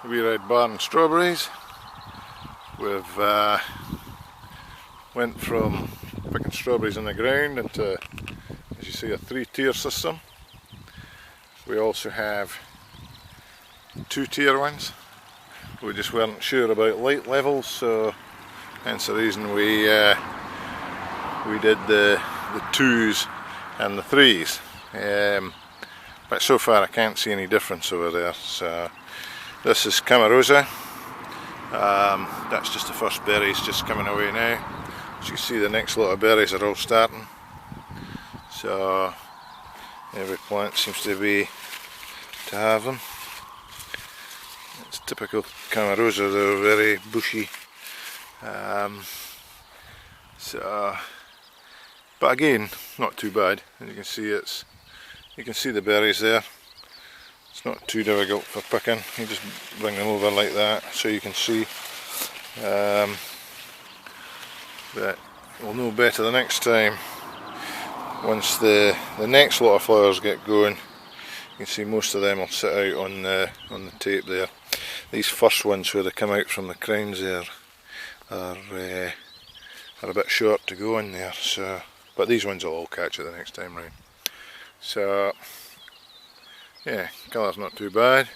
wee red barn strawberries. We've went from picking strawberries on the ground into, as you see, a 3-tier system. We also have 2-tier ones. We just weren't sure about light levels, so hence the reason we did the 2s and the 3s. But so far I can't see any difference over there. So this is Camarosa. That's just the first berries just coming away now. As you see, the next lot of berries are all starting. So every plant seems to have them. It's typical Camarosa, they're very bushy. But again, not too bad. As you can see, you can see the berries there. It's not too difficult for picking. You just bring them over like that so you can see. But we'll know better the next time. Once the next lot of flowers get going, you can see most of them will sit out on the tape there. These first ones where they come out from the crowns there are a bit short to go in there. So, but these ones will all catch it the next time round. So yeah, colour's not too bad.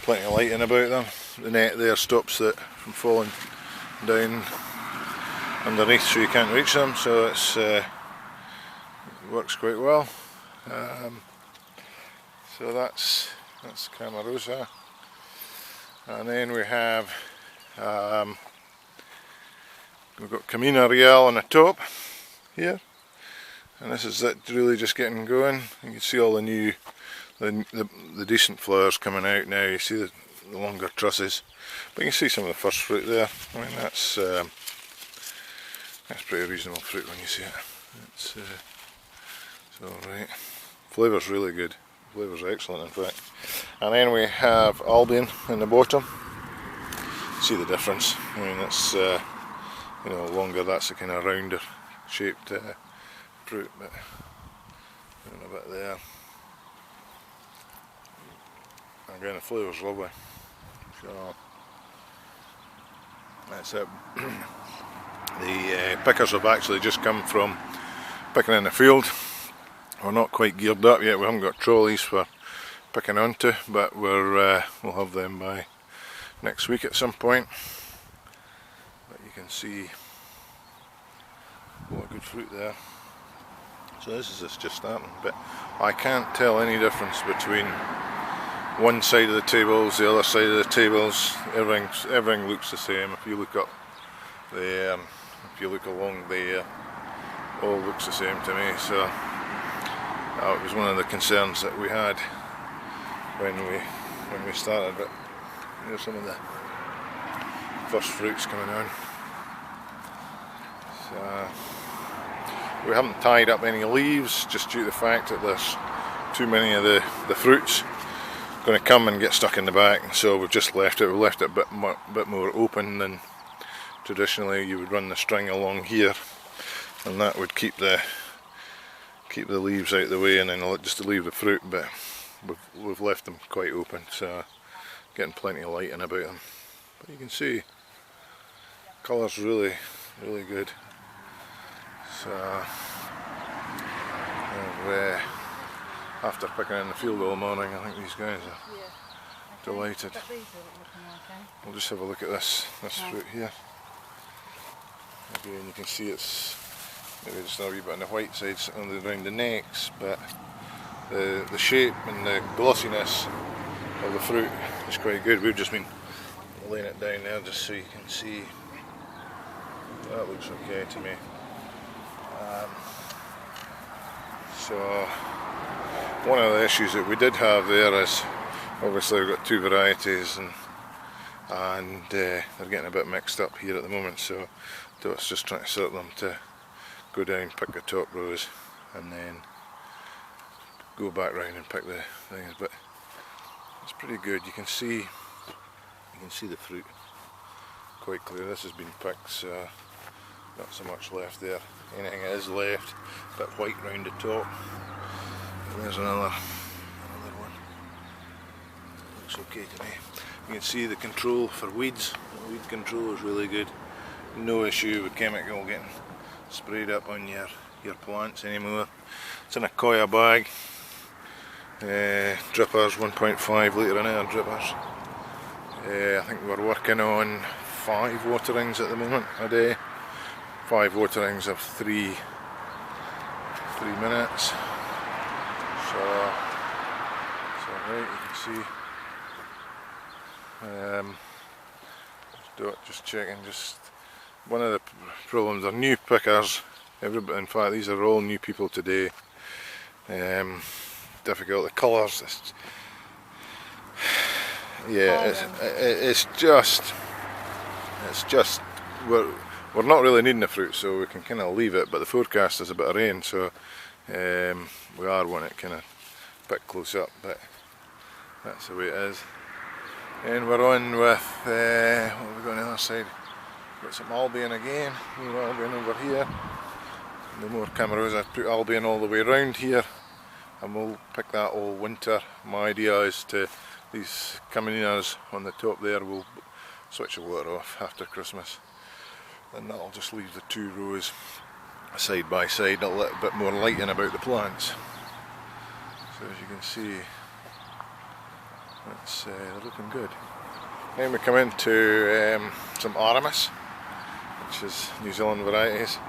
Plenty of lighting about them. The net there stops it from falling down underneath, so you can't reach them. So it works quite well. So that's Camarosa, and then we have we've got Camino Real on the top here, and this is it really just getting going. You can see all the new, the decent flowers coming out now. You see the longer trusses, but you can see some of the first fruit there. I mean, that's pretty reasonable fruit when you see it. It's alright. Flavour's really good. Flavour's excellent, in fact. And then we have Albion in the bottom. See the difference. I mean, it's you know, longer. That's a kind of rounder shaped fruit, but doing a bit there. Again, the flavour's lovely. So that's it. The pickers have actually just come from picking in the field. We're not quite geared up yet. We haven't got trolleys for picking onto, but we'll have them by next week at some point. But you can see a lot of good fruit there. So this is just starting, but I can't tell any difference between one side of the tables, the other side of the tables. Everything looks the same. If you look up there, if you look along there, all looks the same to me. So it was one of the concerns that we had when we started. But here's some of the first fruits coming on. So we haven't tied up any leaves just due to the fact that there's too many of the fruits going to come and get stuck in the back. So we've just left it. We left it a bit more open than traditionally. You would run the string along here, and that would keep the leaves out of the way, and then just to leave the fruit. But we've left them quite open, so getting plenty of light in about them. But you can see colour's really good. So after picking in the field all morning, I think these guys are delighted. We'll just have a look at this fruit here. Again, you can see it's maybe just a wee bit on the white side around the necks, but the shape and the glossiness of the fruit is quite good. We've just been laying it down there just so you can see. That looks okay to me. So one of the issues that we did have there is obviously we've got two varieties, and they're getting a bit mixed up here at the moment, so it's just trying to sort them to go down, pick the top rows, and then go back round and pick the things. But it's pretty good. You can see the fruit quite clear. This has been picked, so not so much left there. Anything that is left, a bit white round the top. And there's another one. looks okay to me. You can see the control for weeds. The weed control is really good. No issue with chemical getting sprayed up on your plants anymore. It's in a coir bag. Drippers, 1.5 litre an hour drippers. I think we're working on 5 waterings at the moment a day. 5 waterings of 3 minutes. So right, you can see. Just checking. Just one of the problems are new pickers. In fact, these are all new people today. Difficult. The colours. It's just we're not really needing the fruit, so we can kind of leave it. But the forecast is a bit of rain, so we are wanting it kind of a bit close up. But that's the way it is. And we're on with what have we got on the other side? Got some Albion again. More Albion over here. No more Camaros. I've put Albion all the way around here, and we'll pick that all winter. My idea is to these Camininas on the top there, we'll switch the water off after Christmas, and that'll just leave the 2 rows side by side, a little bit more lighting about the plants. So as you can see, they're looking good. Then we come into some Aramis, which is New Zealand varieties.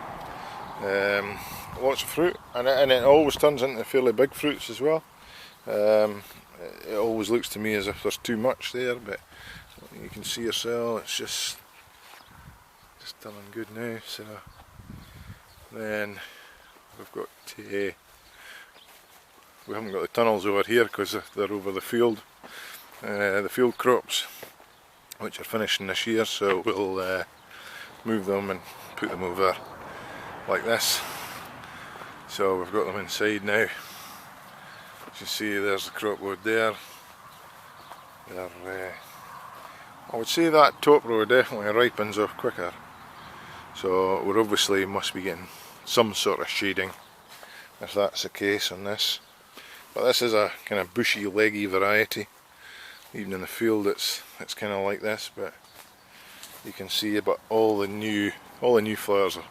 Lots of fruit, and it always turns into fairly big fruits as well. It always looks to me as if there's too much there, but you can see yourself, it's just turning good now. So then we've got we haven't got the tunnels over here because they're over the field crops, which are finishing this year, so we'll move them and put them over like this. So we've got them inside now. As you see, there's the crop wood there. I would say that top row definitely ripens off quicker, so we obviously must be getting some sort of shading if that's the case on this. But this is a kind of bushy, leggy variety. Even in the field, it's kind of like this. But you can see about all the new flowers are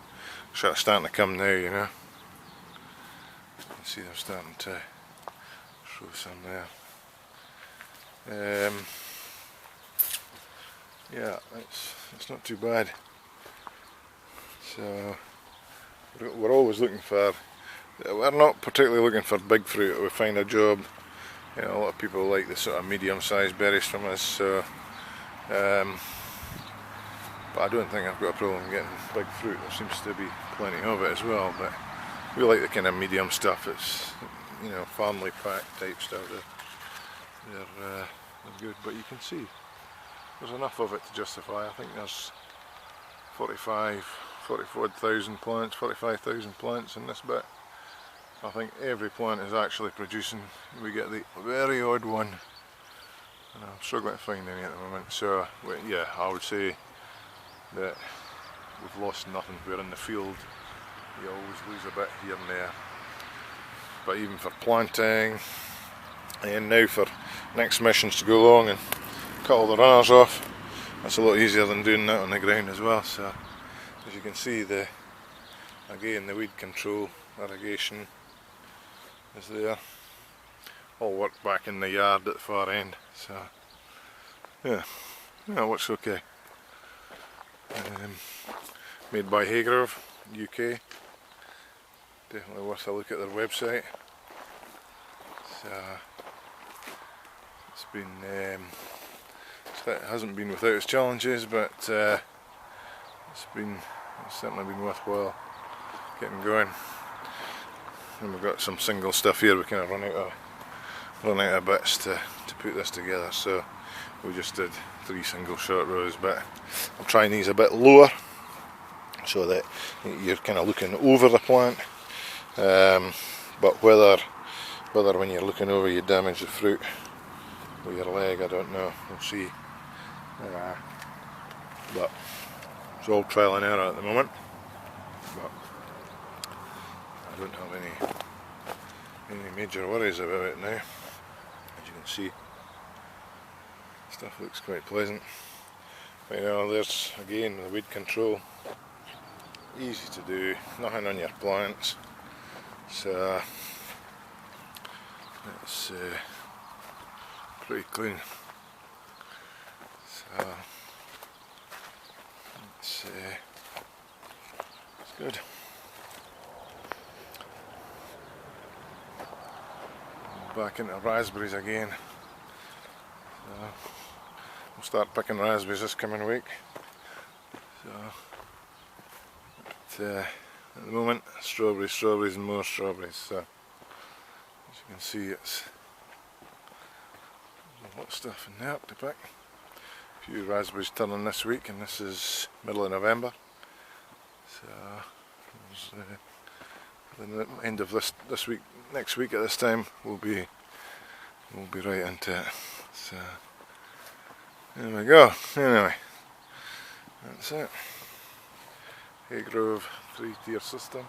sort of starting to come now. You know, you can see they're starting to show some there. Yeah, it's not too bad. So we're always looking for. We're not particularly looking for big fruit. We find a job. You know, a lot of people like the sort of medium-sized berries from us. So, but I don't think I've got a problem getting big fruit. There seems to be plenty of it as well. But we like the kind of medium stuff. It's, you know, family pack type stuff. They're good. But you can see there's enough of it to justify. I think there's 44,000 plants, 45,000 plants in this bit. I think every plant is actually producing. We get the very odd one, and I'm struggling to find any at the moment. So yeah, I would say that we've lost nothing. We're in the field, you always lose a bit here and there. But even for planting, and now for next missions to go along and cut all the runners off, that's a lot easier than doing that on the ground as well. So as you can see, again the weed control, irrigation is there. All work back in the yard at the far end. So yeah, it looks okay. Made by Haygrove, UK. Definitely worth a look at their website. So it's been it hasn't been without its challenges, but it's certainly been worthwhile getting going. And we've got some single stuff here. We kind of run out of bits to put this together, so we just did 3 single short rows. But I'm trying these a bit lower so that you're kind of looking over the plant. But whether when you're looking over you damage the fruit with your leg, I don't know. We'll see. But it's all trial and error at the moment. But I don't have any major worries about it now, as you can see. Stuff looks quite pleasant. But, you know, there's again the weed control. Easy to do, nothing on your plants. So it's pretty clean. So it's good. Back into raspberries again. So we'll start picking raspberries this coming week. So at the moment, strawberries and more strawberries. So as you can see, it's a lot of stuff in there to pick. A few raspberries turning this week, and this is middle of November. So the end of this week, next week at this time, we'll be right into it. So there we go. Anyway, that's it. Haygrove 3-tier system.